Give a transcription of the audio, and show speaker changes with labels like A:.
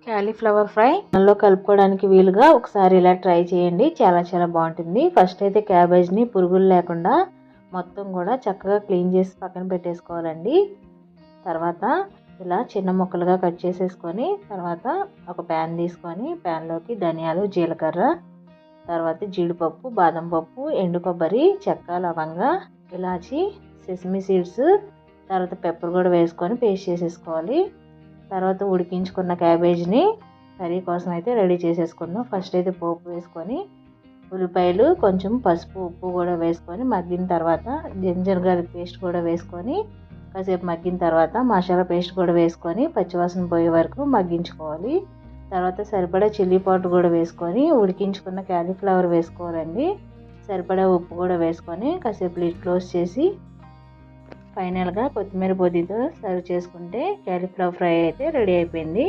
A: Cauliflower fry అన్నంలో కలుపుకోవడానికి వీలుగా ఒకసారి ఇలా ట్రై చేయండి. చాలా చాలా బాగుంటుంది. ఫస్ట్ అయితే క్యాబేజ్ని పురుగులు లేకుండా మొత్తం కూడా చక్కగా క్లీన్ చేసి పక్కన పెట్టేసుకోవాలండి. తర్వాత ఇలా చిన్న ముక్కలుగా కట్ చేసేసుకొని తర్వాత ఒక ప్యాన్ తీసుకొని ప్యాన్లోకి ధనియాలు, జీలకర్ర, తర్వాత జీడిపప్పు, బాదం పప్పు, ఎండు కొబ్బరి, చెక్క, లవంగ, ఇలాచి, సెసమి సీడ్స్, తర్వాత పెప్పర్ కూడా వేసుకొని పేస్ట్ చేసేసుకోవాలి. తర్వాత ఉడికించుకున్న క్యాబేజ్ని కర్రీ కోసం అయితే రెడీ చేసేసుకుందాం. ఫస్ట్ అయితే పోపు వేసుకొని ఉల్లిపాయలు, కొంచెం పసుపు, ఉప్పు కూడా వేసుకొని మగ్గిన తర్వాత జింజర్ గార్లిక్ పేస్ట్ కూడా వేసుకొని కాసేపు మగ్గిన తర్వాత మసాలా పేస్ట్ కూడా వేసుకొని పచ్చివాసన పోయే వరకు మగ్గించుకోవాలి. తర్వాత సరిపడా చిల్లీ పౌడర్ కూడా వేసుకొని ఉడికించుకున్న క్యాలీఫ్లవర్ వేసుకోవాలండి. సరిపడా ఉప్పు కూడా వేసుకొని కాసేపు లిడ్ క్లోజ్ చేసి ఫైనల్గా కొత్తిమీర పొడితో సర్వ్ చేసుకుంటే క్యాలీఫ్లవర్ ఫ్రై అయితే రెడీ అయిపోయింది.